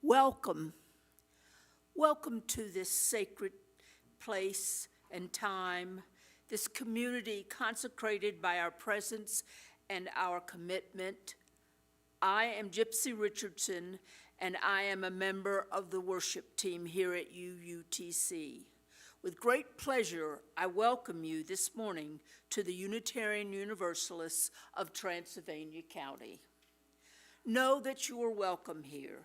Welcome. Welcome to this sacred place and time, this community consecrated by our presence and our commitment. I am Gypsy Richardson, and I am a member of the worship team here at UUTC. With great pleasure, I welcome you this morning to the Unitarian Universalists of Transylvania County. Know that you are welcome here.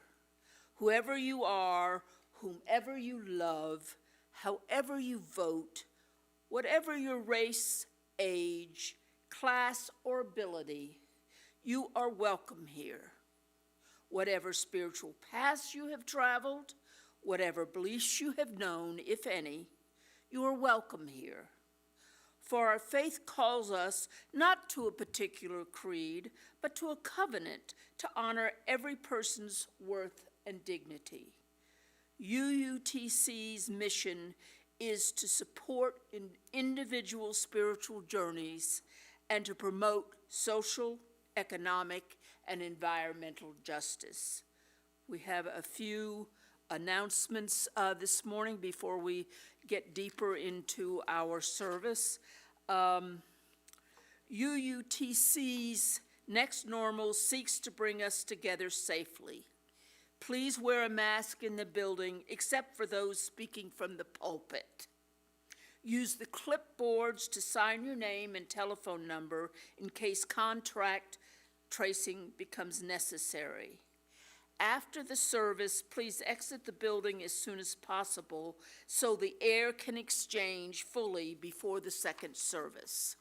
Whoever you are, whomever you love, however you vote, whatever your race, age, class, or ability, you are welcome here. Whatever spiritual paths you have traveled, whatever beliefs you have known, if any, you are welcome here. For our faith calls us not to a particular creed, but to a covenant to honor every person's worth and dignity. UUTC's mission is to support individual spiritual journeys and to promote social, economic, and environmental justice. We have a few announcements this morning before we get deeper into our service. UUTC's Next Normal seeks to bring us together safely. Please wear a mask in the building, except for those speaking from the pulpit. Use the clipboards to sign your name and telephone number in case contact tracing becomes necessary. After the service, please exit the building as soon as possible so the air can exchange fully before the second service.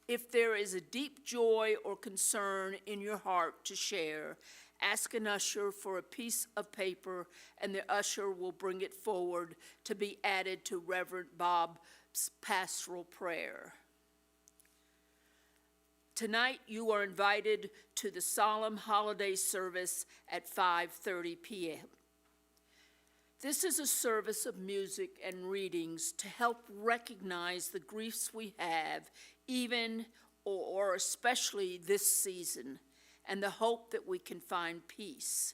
If there is a deep joy or concern in your heart to share, ask an usher for a piece of paper, and the usher will bring it forward to be added to Reverend Bob's pastoral prayer. Tonight, you are invited to the solemn holiday service at 5:30 p.m. This is a service of music and readings to help recognize the griefs we have, even or especially this season, and the hope that we can find peace.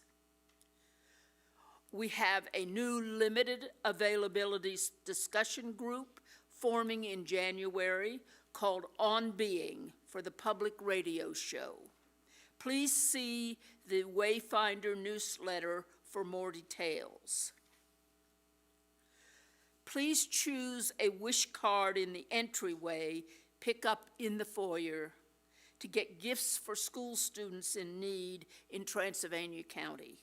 We have a new limited availability discussion group forming in January called On Being for the public radio show. Please see the Wayfinder newsletter for more details. Please choose a wish card in the entryway, pick up in the foyer, to get gifts for school students in need in Transylvania County.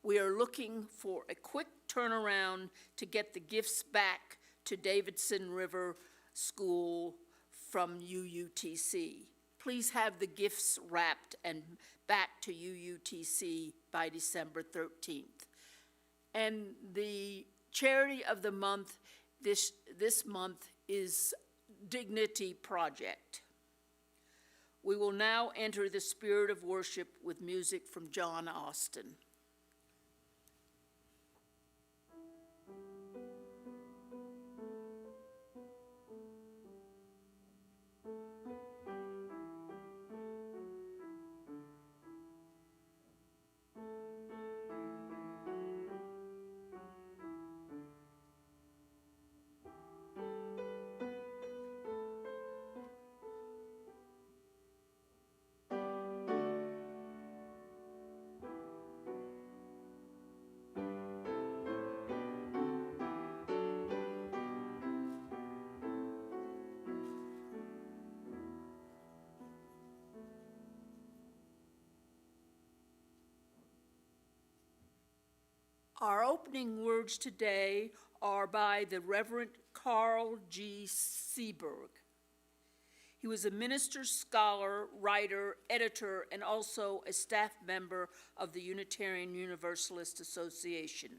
We are looking for a quick turnaround to get the gifts back to Davidson River School from UUTC. Please have the gifts wrapped and back to UUTC by December 13th. And the charity of the month this month is Dignity Project. We will now enter the spirit of worship with music from John Austin. Our opening words today are by the Reverend Carl G. Seberg. He was a minister, scholar, writer, editor, and also a staff member of the Unitarian Universalist Association.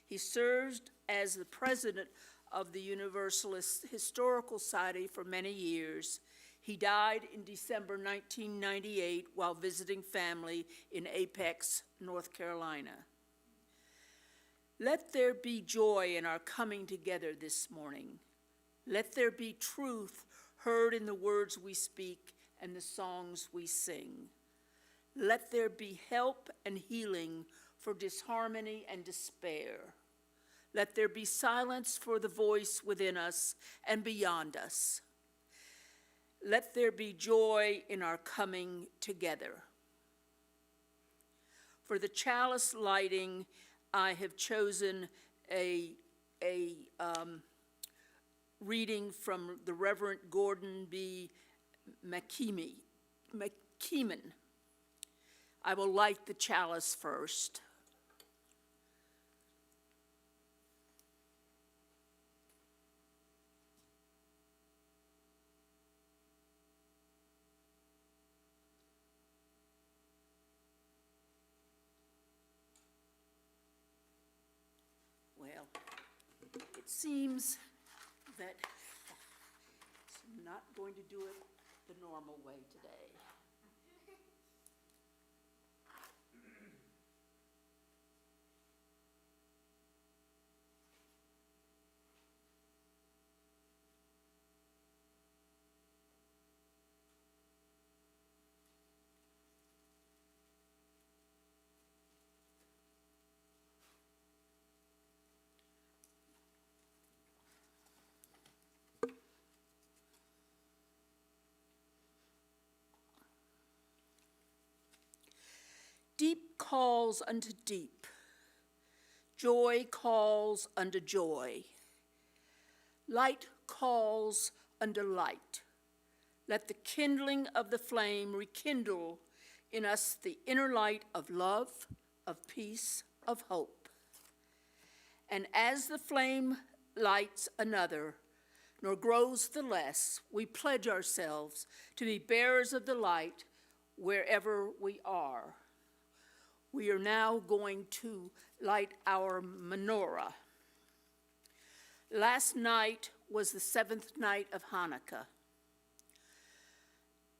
He served as the president of the Universalist Historical Society for many years. He died in December 1998 while visiting family in Apex, North Carolina. Let there be joy in our coming together this morning. Let there be truth heard in the words we speak and the songs we sing. Let there be help and healing for disharmony and despair. Let there be silence for the voice within us and beyond us. Let there be joy in our coming together. For the chalice lighting, I have chosen a reading from the Reverend Gordon B. McKeeman. I will light the chalice first. Well, it seems that I'm not going to do it the normal way today. Deep calls unto deep. Joy calls unto joy. Light calls unto light. Let the kindling of the flame rekindle in us the inner light of love, of peace, of hope. And as the flame lights another, nor grows the less, we pledge ourselves to be bearers of the light wherever we are. We are now going to light our menorah. Last night was the 7th night of Hanukkah.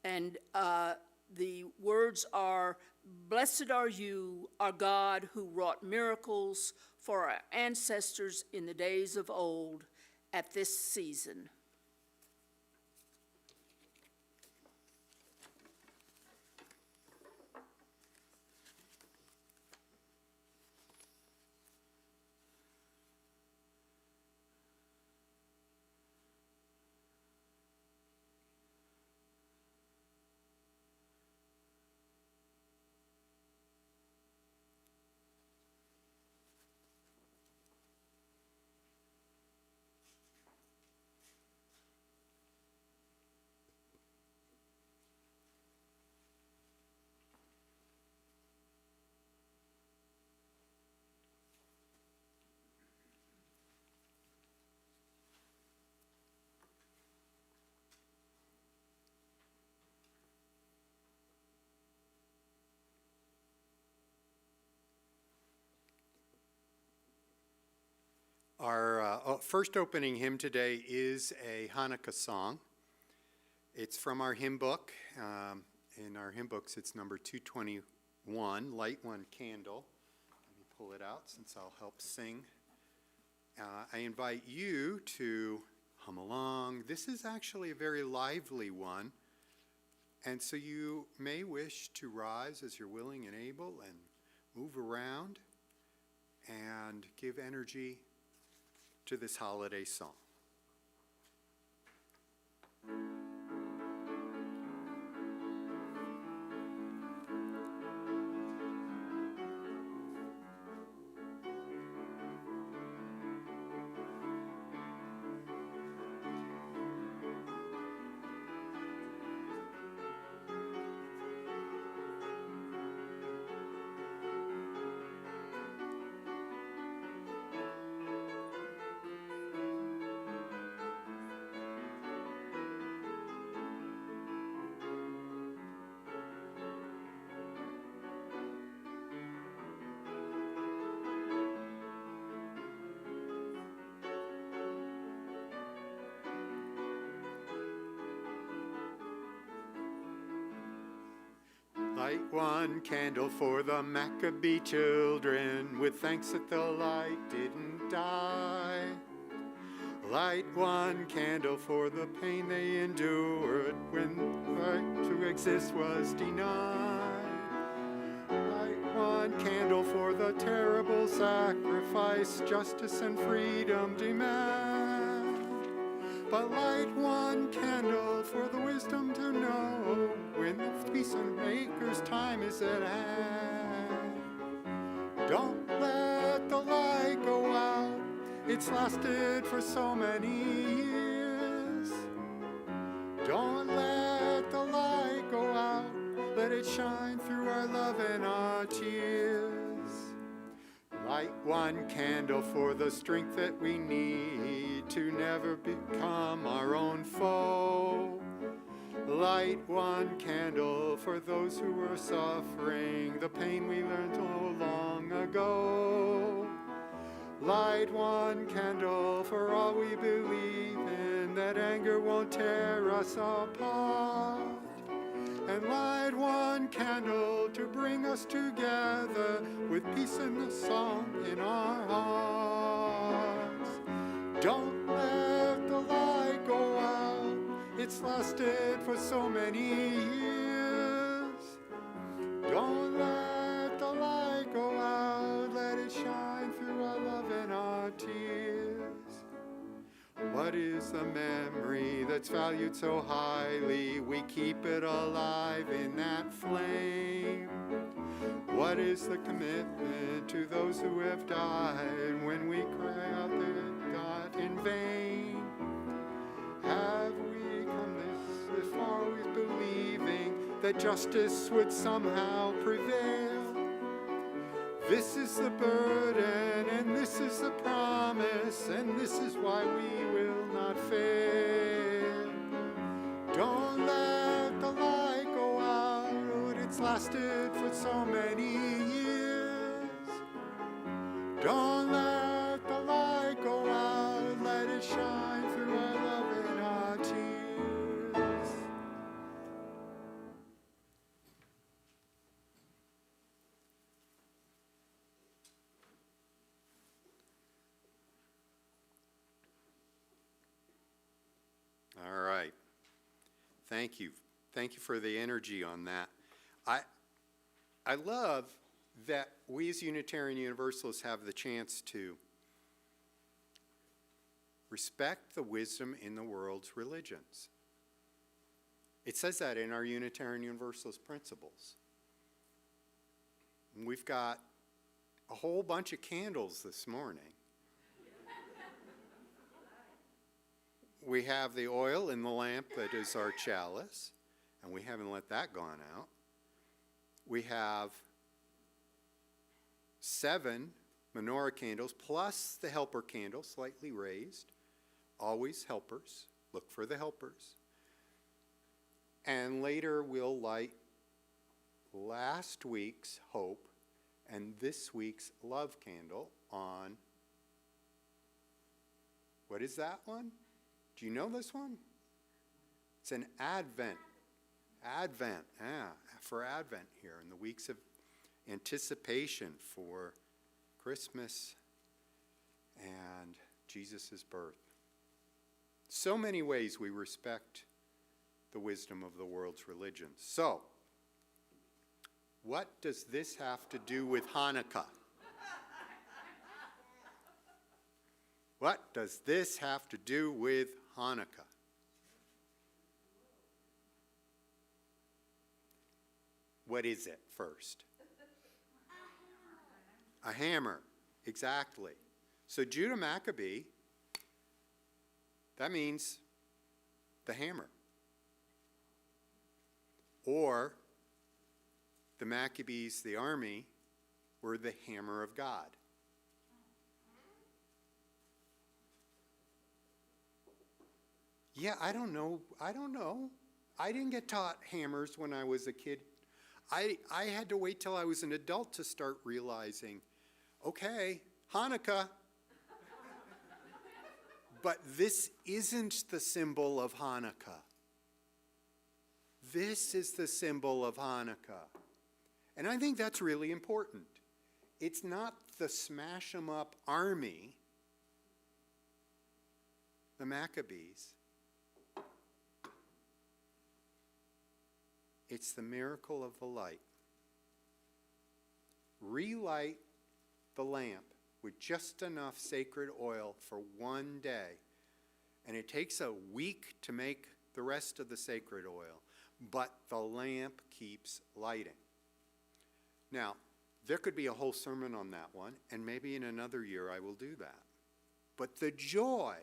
And the words are, "Blessed are you, our God, who wrought miracles for our ancestors in the days of old at this season." Our first opening hymn today is a Hanukkah song. It's from our hymn book. In our hymn books, it's number 221, Light One Candle. Let me pull it out since I'll help sing. I invite you to hum along. This is actually a very lively one, and so you may wish to rise as you're willing and able and move around and give energy to this holiday song. Light one candle for the Maccabee children, with thanks that the light didn't die. Light one candle for the pain they endured when right to exist was denied. candle for the terrible sacrifice justice and freedom demand. But light one candle for the wisdom to know when the peacemaker's time is at hand. Don't let the light go out, it's lasted for so many years. Don't let the light go out, let it shine through our love and our tears. Light one candle for the strength that we need to never become our own foe. Light one candle for those who are suffering the pain we learned so long ago. Light one candle for all we believe in, that anger won't tear us apart. And light one candle to bring us together with peace and a song in our hearts. Don't let the light go out, it's lasted for so many years. Don't let the light go out, let it shine through our love and our tears. What is the memory that's valued so highly? We keep it alive in that flame. What is the commitment to those who have died when we cry out that God in vain? Have we come this far with believing that justice would somehow prevail? This is the burden, and this is the promise, and this is why we will not fail. Don't let the light go out, it's lasted for so many years. Don't let the light go out, let it shine through our love and our tears. All right. Thank you. Thank you for the energy on that. I love that we as Unitarian Universalists have the chance to respect the wisdom in the world's religions. It says that in our Unitarian Universalist principles. We've got a whole bunch of candles this morning. We have the oil in the lamp that is our chalice, and we haven't let that go out. We have 7 menorah candles, plus the helper candle, slightly raised. Always helpers. Look for the helpers. And later we'll light last week's hope and this week's love candle on, what is that one? Do you know this one? It's an Advent. Advent, for Advent here in the weeks of anticipation for Christmas and Jesus' birth. So many ways we respect the wisdom of the world's religions. So, what does this have to do with Hanukkah? What does this have to do with Hanukkah? What is it first? A hammer, exactly. So Judah Maccabee, that means the hammer. Or the Maccabees, the army, were the hammer of God. Yeah, I don't know. I didn't get taught hammers when I was a kid. I had to wait till I was an adult to start realizing, okay, Hanukkah. But this isn't the symbol of Hanukkah. This is the symbol of Hanukkah. And I think that's really important. It's not the smash 'em up army, the Maccabees. It's the miracle of the light. relight the lamp with just enough sacred oil for one day. And it takes a week to make the rest of the sacred oil, but the lamp keeps lighting. Now, there could be a whole sermon on that one, and maybe in another year I will do that. But the joy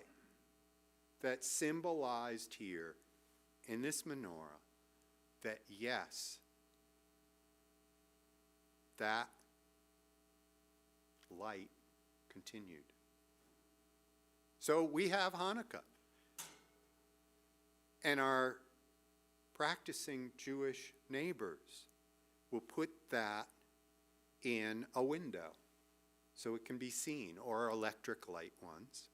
that's symbolized here in this menorah, that yes, that light continued. So we have Hanukkah. And our practicing Jewish neighbors will put that in a window so it can be seen, or electric light ones,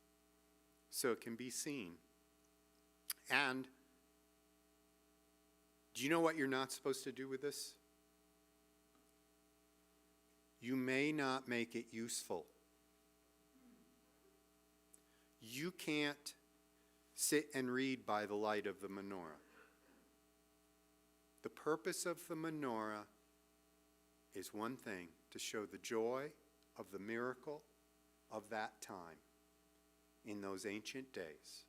so it can be seen. And do you know what you're not supposed to do with this? You may not make it useful. You can't sit and read by the light of the menorah. The purpose of the menorah is one thing: to show the joy of the miracle of that time in those ancient days.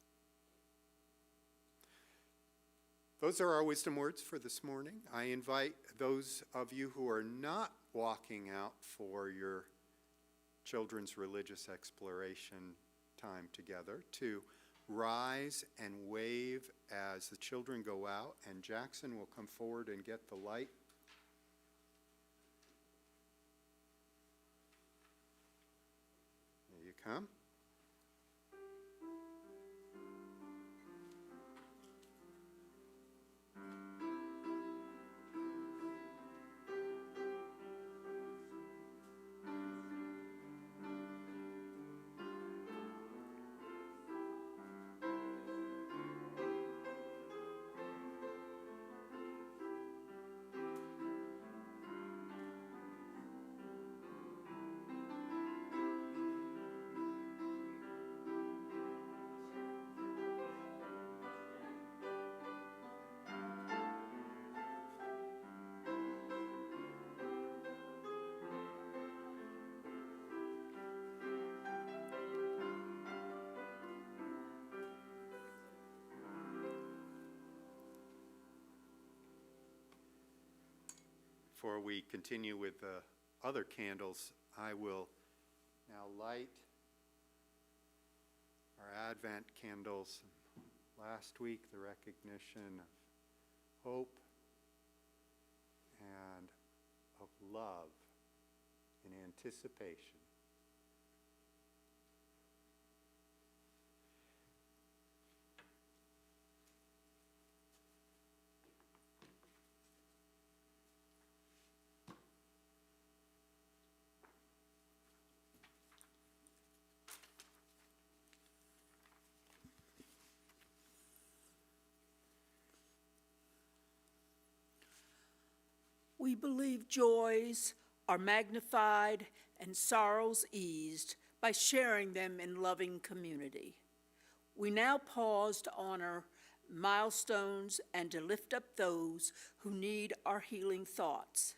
Those are our wisdom words for this morning. I invite those of you who are not walking out for your children's religious exploration time together to rise and wave as the children go out, and Jackson will come forward and get the light. There you come. Before we continue with the other candles, I will now light our Advent candles. Last week, the recognition of hope and of love in anticipation. We believe joys are magnified and sorrows eased by sharing them in loving community. We now pause to honor milestones and to lift up those who need our healing thoughts.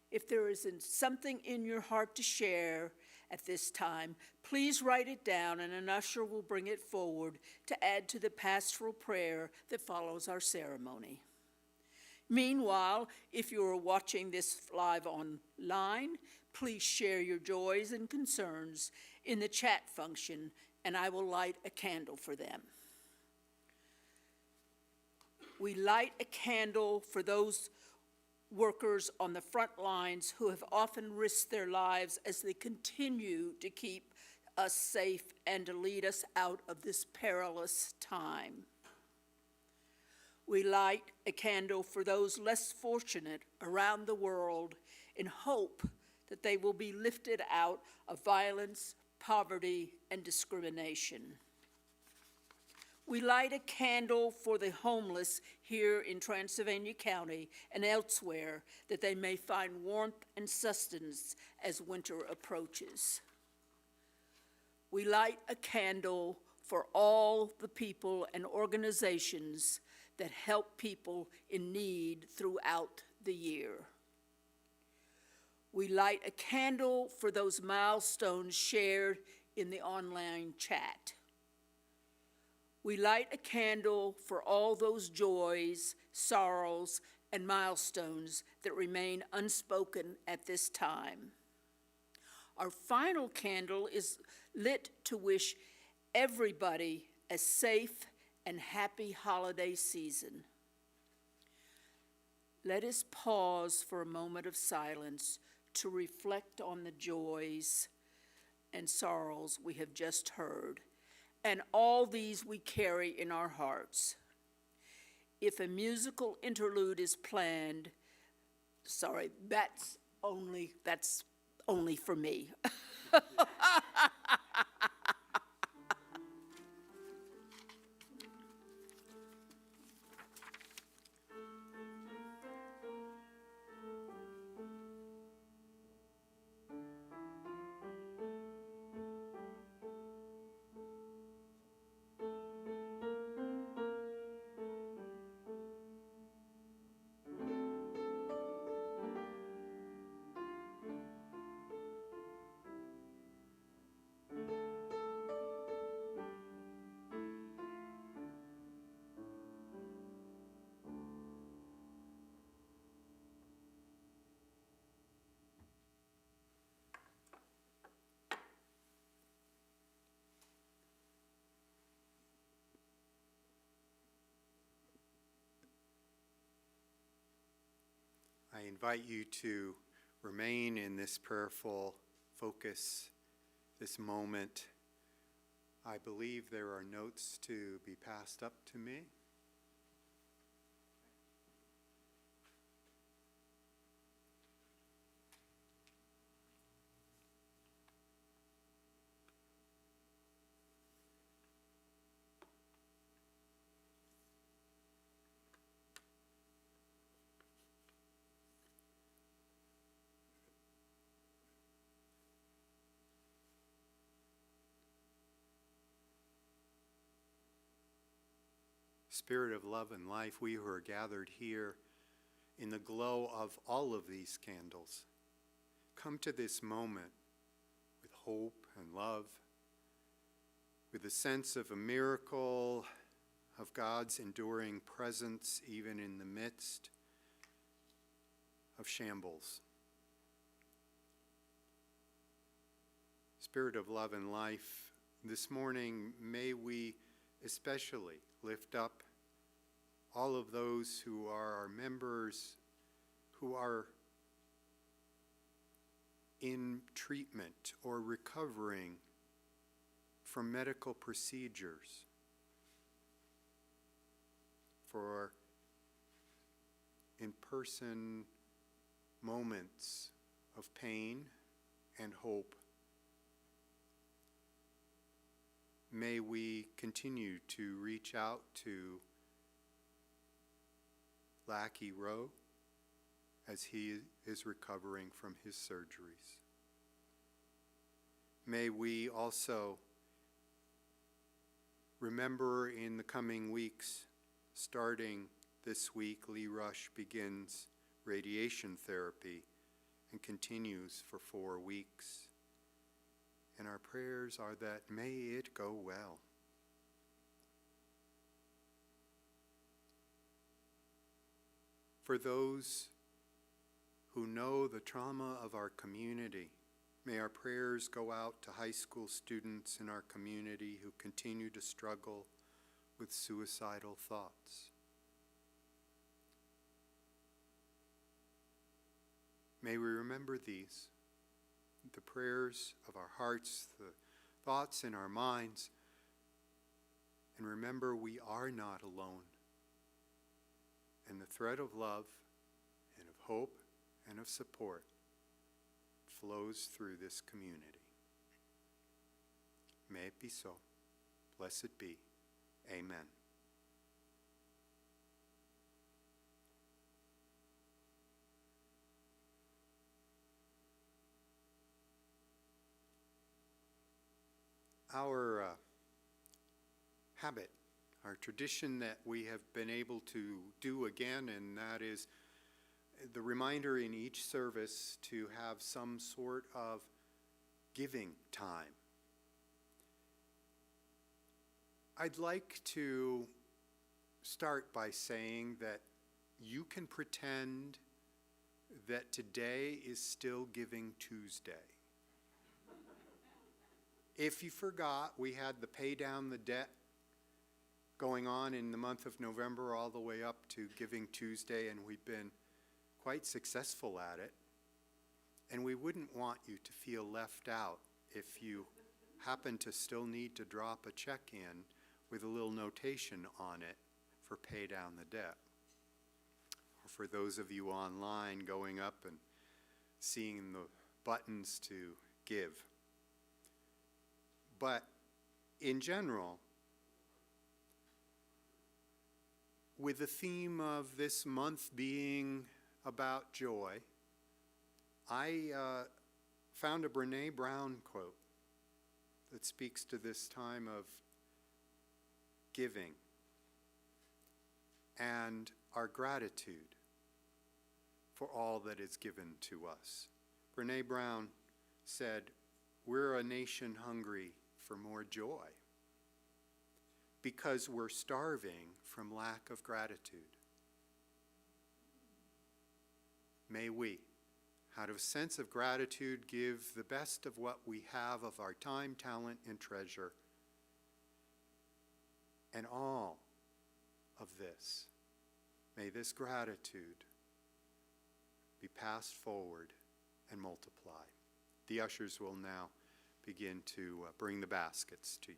If there is something in your heart to share at this time, please write it down and an usher will bring it forward to add to the pastoral prayer that follows our ceremony. Meanwhile, if you are watching this live online, please share your joys and concerns in the chat function, and I will light a candle for them. We light a candle for those workers on the front lines who have often risked their lives as they continue to keep us safe and to lead us out of this perilous time. We light a candle for those less fortunate around the world in hope that they will be lifted out of violence, poverty, and discrimination. We light a candle for the homeless here in Transylvania County and elsewhere, that they may find warmth and sustenance as winter approaches. We light a candle for all the people and organizations that help people in need throughout the year. We light a candle for those milestones shared in the online chat. We light a candle for all those joys, sorrows, and milestones that remain unspoken at this time. Our final candle is lit to wish everybody a safe and happy holiday season. Let us pause for a moment of silence to reflect on the joys and sorrows we have just heard, and all these we carry in our hearts. If a musical interlude is planned, that's only for me. I invite you to remain in this prayerful focus, this moment. I believe there are notes to be passed up to me. Spirit of love and life, we who are gathered here in the glow of all of these candles, come to this moment with hope and love, with a sense of a miracle of God's enduring presence even in the midst of shambles. Spirit of love and life, this morning may we especially lift up all of those who are our members, who are in treatment or recovering from medical procedures, for in-person moments of pain and hope. May we continue to reach out to Lackey Rowe as he is recovering from his surgeries. May we also remember in the coming weeks, starting this week, Lee Rush begins radiation therapy and continues for 4 weeks. And our prayers are that may it go well. For those who know the trauma of our community, may our prayers go out to high school students in our community who continue to struggle with suicidal thoughts. May we remember these, the prayers of our hearts, the thoughts in our minds, and remember we are not alone. And the thread of love and of hope and of support flows through this community. May it be so. Blessed be. Amen. Our habit, our tradition that we have been able to do again, and that is the reminder in each service to have some sort of giving time. I'd like to start by saying that you can pretend that today is still Giving Tuesday. If you forgot, we had the pay down the debt going on in the month of November all the way up to Giving Tuesday, and we've been quite successful at it. And we wouldn't want you to feel left out if you happen to still need to drop a check in with a little notation on it for pay down the debt. Or for those of you online going up and seeing the buttons to give. But in general, with the theme of this month being about joy, I found a Brene Brown quote that speaks to this time of giving and our gratitude for all that is given to us. Brene Brown said, "We're a nation hungry for more joy because we're starving from lack of gratitude." May we, out of a sense of gratitude, give the best of what we have of our time, talent, and treasure. And all of this, may this gratitude be passed forward and multiplied. The ushers will now begin to bring the baskets to you.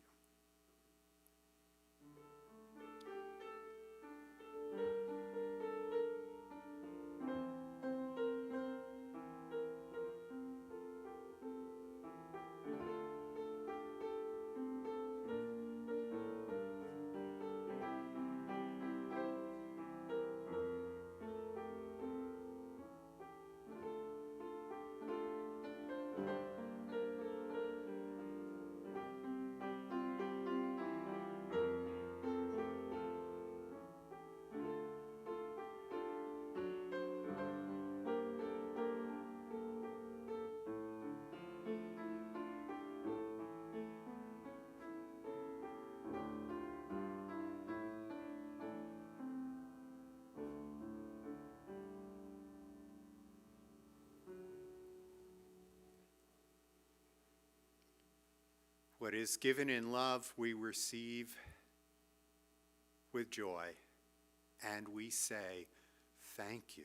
What is given in love, we receive with joy, and we say, thank you.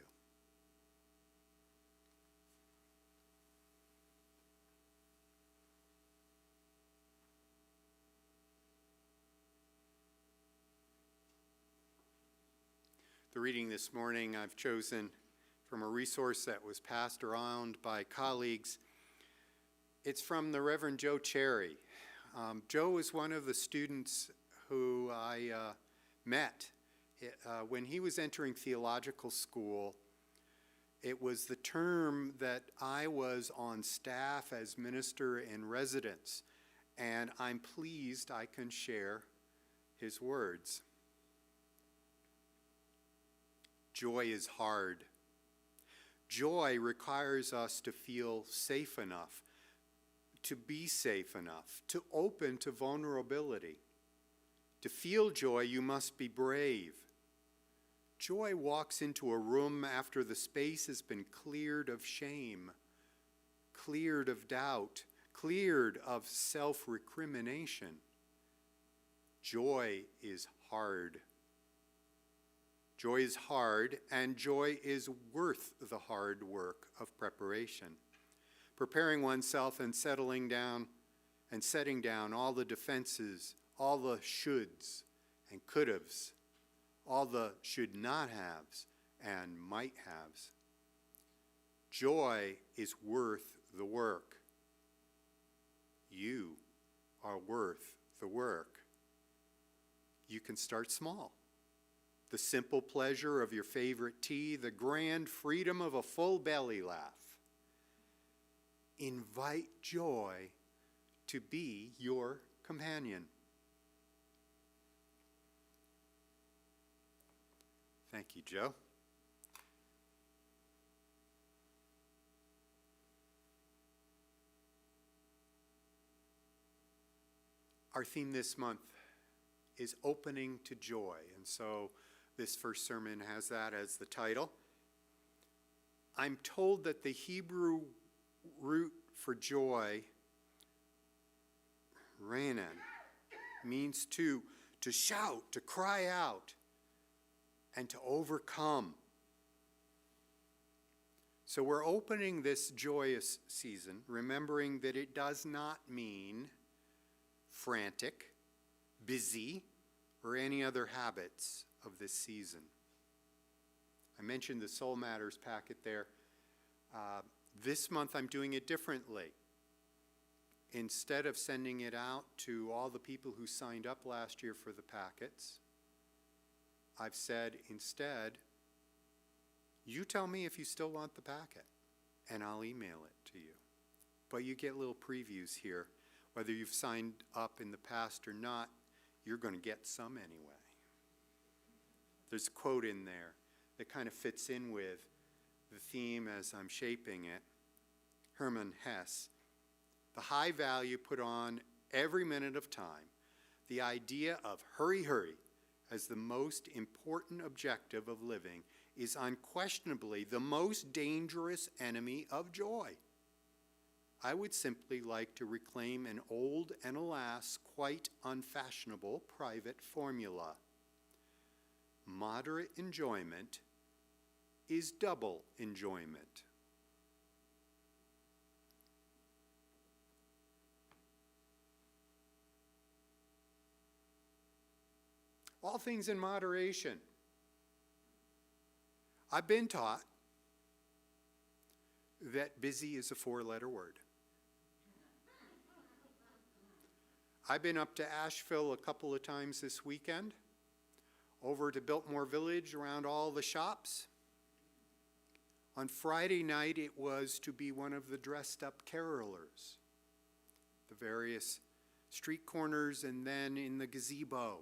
The reading this morning I've chosen from a resource that was passed around by colleagues. It's from the Reverend Joe Cherry. Joe is one of the students who I met when he was entering theological school. It was the term that I was on staff as minister in residence, and I'm pleased I can share his words. Joy is hard. Joy requires us to feel safe enough, to be safe enough, to open to vulnerability. To feel joy, you must be brave. Joy walks into a room after the space has been cleared of shame, cleared of doubt, cleared of self-recrimination. Joy is hard. Joy is hard, and joy is worth the hard work of preparation. Preparing oneself and settling down and setting down all the defenses, all the shoulds and could-haves, all the should not haves and might haves. Joy is worth the work. You are worth the work. You can start small. The simple pleasure of your favorite tea, the grand freedom of a full belly laugh. Invite joy to be your companion. Thank you, Joe. Our theme this month is opening to joy, and so this first sermon has that as the title. I'm told that the Hebrew root for joy, ranan, means to shout, to cry out, and to overcome. So we're opening this joyous season, remembering that it does not mean frantic, busy, or any other habits of this season. I mentioned the Soul Matters packet there. This month I'm doing it differently. Instead of sending it out to all the people who signed up last year for the packets, I've said instead, you tell me if you still want the packet, and I'll email it to you. But you get little previews here. Whether you've signed up in the past or not, you're going to get some anyway. There's a quote in there that kind of fits in with the theme as I'm shaping it. Hermann Hesse, the high value put on every minute of time, the idea of hurry, hurry as the most important objective of living is unquestionably the most dangerous enemy of joy. I would simply like to reclaim an old and alas quite unfashionable private formula. Moderate enjoyment is double enjoyment. All things in moderation. I've been taught that busy is a four-letter word. I've been up to Asheville a couple of times this weekend, over to Biltmore Village around all the shops. On Friday night, it was to be one of the dressed-up carolers, the various street corners and then in the gazebo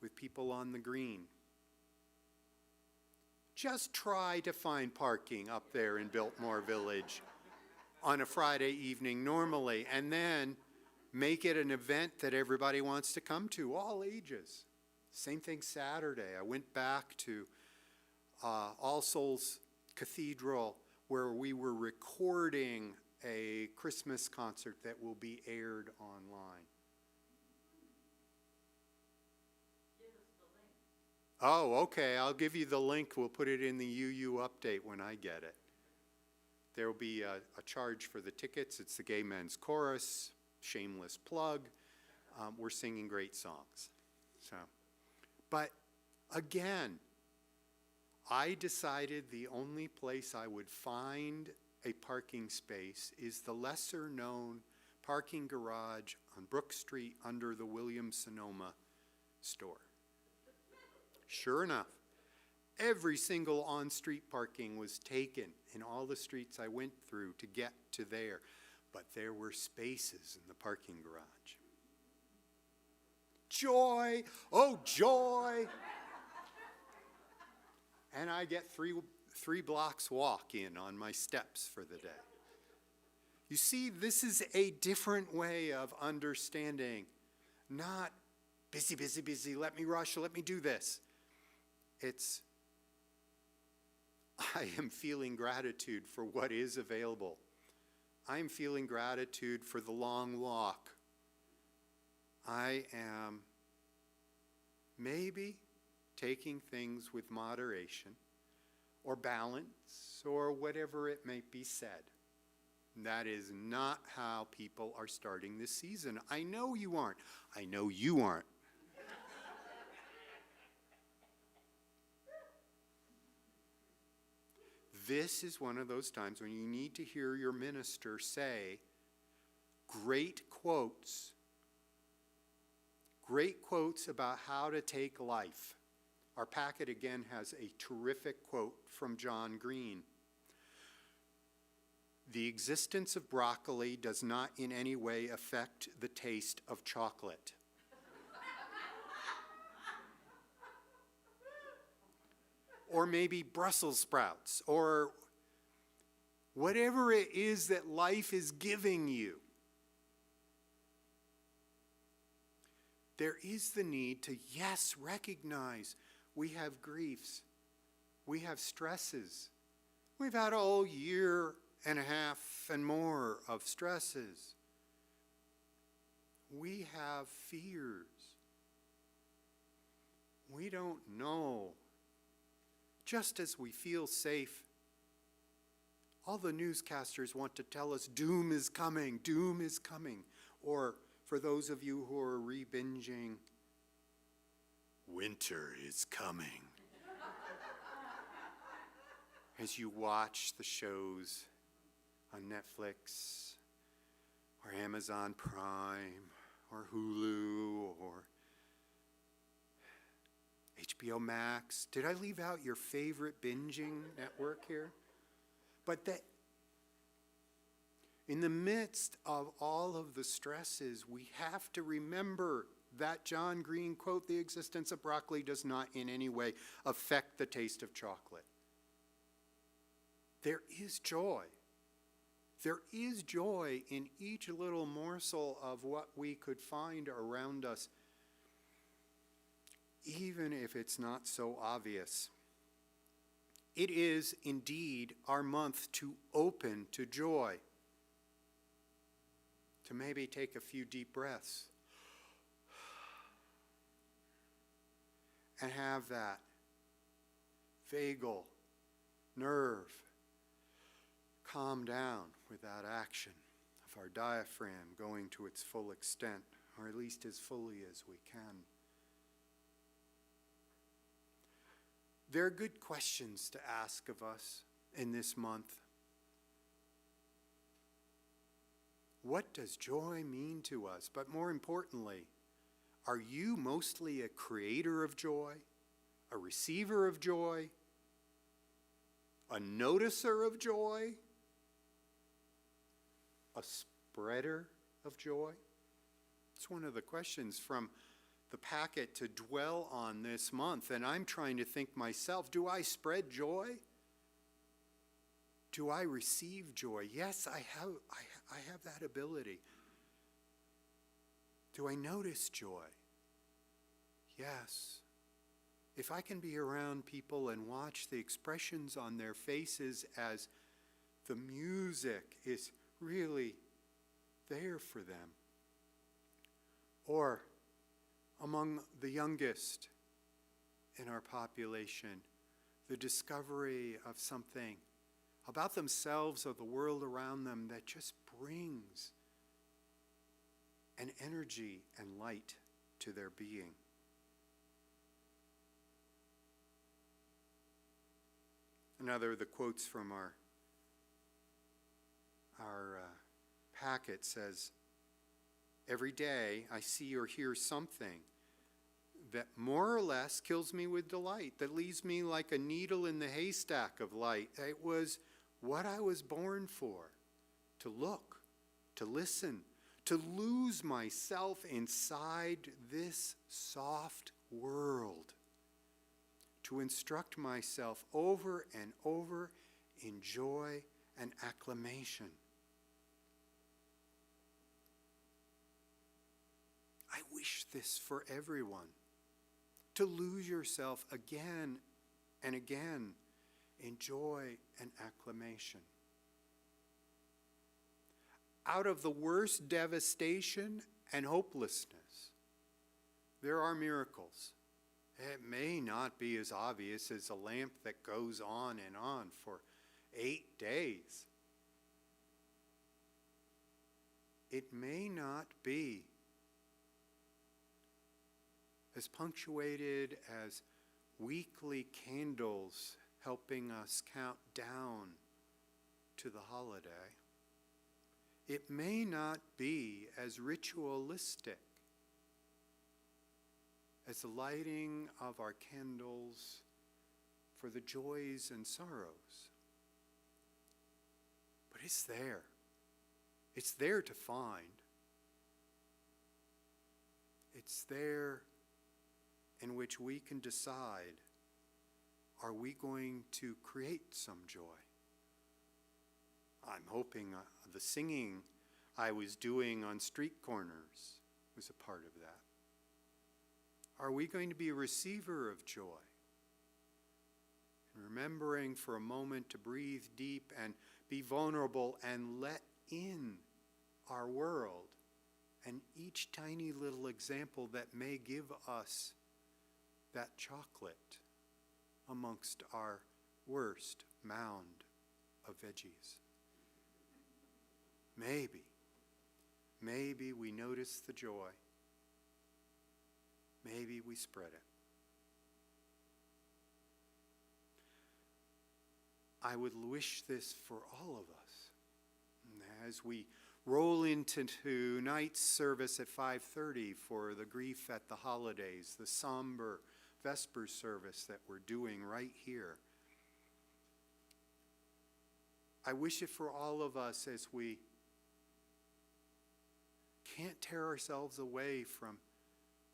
with people on the green. Just try to find parking up there in Biltmore Village on a Friday evening normally, and then make it an event that everybody wants to come to, all ages. Same thing Saturday. I went back to All Souls Cathedral, where we were recording a Christmas concert that will be aired online. Oh, okay, I'll give you the link. We'll put it in the UU update when I get it. There will be a charge for the tickets. It's the Gay Men's Chorus, shameless plug. We're singing great songs. But again, I decided the only place I would find a parking space is the lesser known parking garage on Brook Street under the Williams-Sonoma store. Sure enough, every single on-street parking was taken in all the streets I went through to get to there, but there were spaces in the parking garage. Joy, oh joy! And I get three blocks walk in on my steps for the day. You see, this is a different way of understanding, not busy, busy, busy, let me rush, let me do this. It's, I am feeling gratitude for what is available. I am feeling gratitude for the long walk. I am maybe taking things with moderation or balance or whatever it may be said. That is not how people are starting this season. I know you aren't. I know you aren't. This is one of those times when you need to hear your minister say great quotes about how to take life. Our packet again has a terrific quote from John Green. The existence of broccoli does not in any way affect the taste of chocolate. Or maybe Brussels sprouts, or whatever it is that life is giving you. there is the need to, yes, recognize we have griefs, we have stresses. We've had a whole year and a half and more of stresses. We have fears. We don't know. Just as we feel safe, all the newscasters want to tell us doom is coming, doom is coming. Or for those of you who are re-binging, winter is coming. As you watch the shows on Netflix or Amazon Prime or Hulu or HBO Max. Did I leave out your favorite binging network here? But that in the midst of all of the stresses, we have to remember that John Green quote, "The existence of broccoli does not in any way affect the taste of chocolate." There is joy. There is joy in each little morsel of what we could find around us, even if it's not so obvious. It is indeed our month to open to joy, to maybe take a few deep breaths and have that vagal nerve calm down with that action of our diaphragm going to its full extent, or at least as fully as we can. There are good questions to ask of us in this month. What does joy mean to us? But more importantly, are you mostly a creator of joy, a receiver of joy, a noticer of joy, a spreader of joy? It's one of the questions from the packet to dwell on this month, and I'm trying to think myself, do I spread joy? Do I receive joy? Yes, I have that ability. Do I notice joy? Yes. If I can be around people and watch the expressions on their faces as the music is really there for them, or among the youngest in our population, the discovery of something about themselves or the world around them that just brings an energy and light to their being. Another of the quotes from our packet says, "Every day I see or hear something that more or less kills me with delight, that leaves me like a needle in the haystack of light. It was what I was born for, to look, to listen, to lose myself inside this soft world, to instruct myself over and over in joy and acclamation." I wish this for everyone, to lose yourself again and again in joy and acclamation. Out of the worst devastation and hopelessness, there are miracles. It may not be as obvious as a lamp that goes on and on for 8 days. It may not be as punctuated as weekly candles helping us count down to the holiday. It may not be as ritualistic as the lighting of our candles for the joys and sorrows. But it's there. It's there to find. It's there in which we can decide, are we going to create some joy? I'm hoping the singing I was doing on street corners was a part of that. Are we going to be a receiver of joy? Remembering for a moment to breathe deep and be vulnerable and let in our world and each tiny little example that may give us that chocolate amongst our worst mound of veggies. Maybe we notice the joy. Maybe we spread it. I would wish this for all of us. As we roll into tonight's service at 5:30 for the grief at the holidays, the somber Vesper service that we're doing right here, I wish it for all of us as we can't tear ourselves away from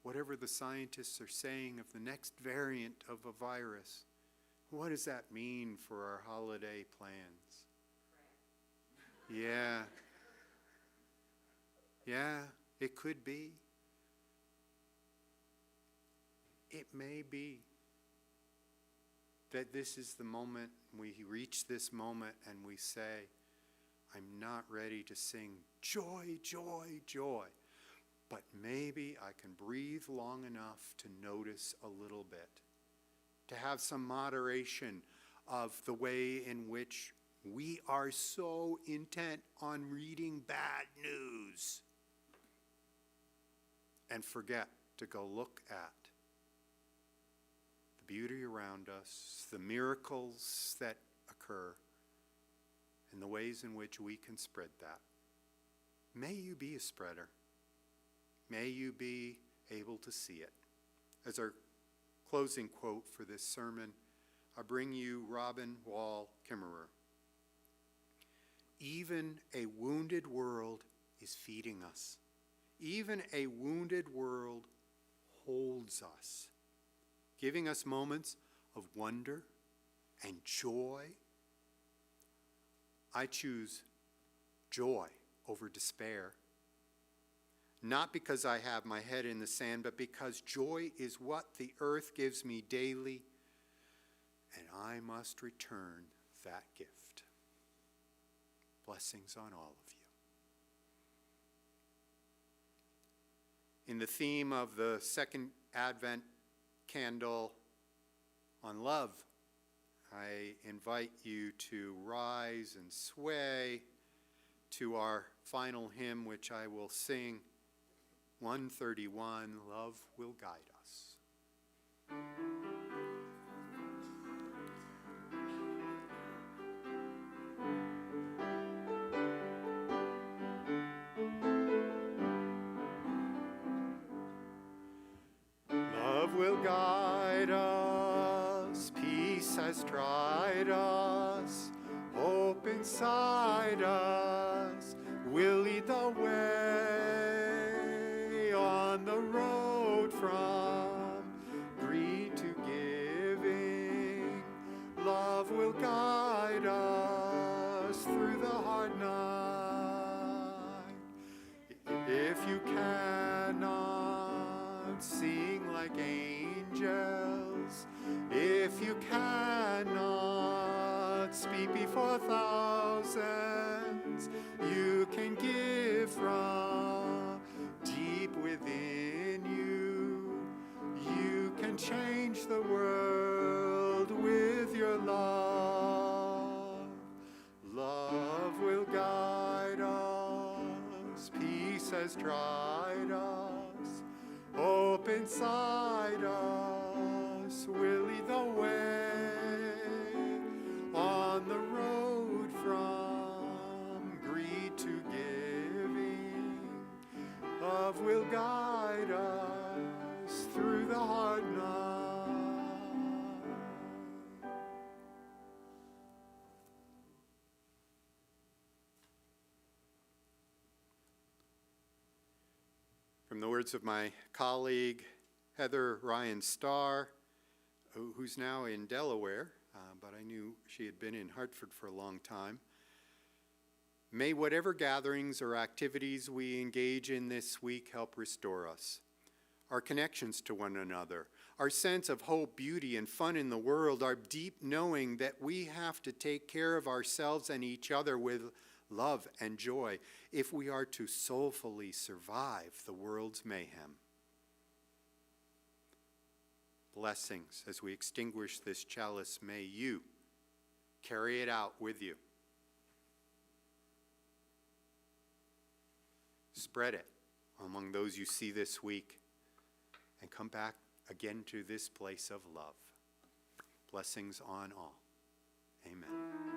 whatever the scientists are saying of the next variant of a virus. What does that mean for our holiday plans? Yeah, it could be. It may be that this is the moment we reach this moment and we say, I'm not ready to sing joy, joy, joy, but maybe I can breathe long enough to notice a little bit, to have some moderation of the way in which we are so intent on reading bad news and forget to go look at the beauty around us, the miracles that occur, and the ways in which we can spread that. May you be a spreader. May you be able to see it. As our closing quote for this sermon, I bring you Robin Wall Kimmerer. Even a wounded world is feeding us. Even a wounded world holds us, giving us moments of wonder and joy. I choose joy over despair. Not because I have my head in the sand, but because joy is what the earth gives me daily, and I must return that gift. Blessings on all of you. In the theme of the second Advent candle on love, I invite you to rise and sway to our final hymn, which I will sing, 131, Love Will Guide Us. Love will guide us, peace has tried us, hope inside us will lead the way on the road from greed to giving. Love will guide us through the hard night. If you cannot sing like angels, if you cannot speak before thousands, you can give from deep within you. You can change the world with your love. Love will guide us, peace has tried us, hope inside us will lead the way on the road from greed to giving. Love will guide us through the hard night. From the words of my colleague, Heather Ryan Starr, who's now in Delaware, but I knew she had been in Hartford for a long time. May whatever gatherings or activities we engage in this week help restore us. our connections to one another, our sense of hope, beauty, and fun in the world, our deep knowing that we have to take care of ourselves and each other with love and joy if we are to soulfully survive the world's mayhem. Blessings as we extinguish this chalice, may you carry it out with you. Spread it among those you see this week, and come back again to this place of love. Blessings on all. Amen.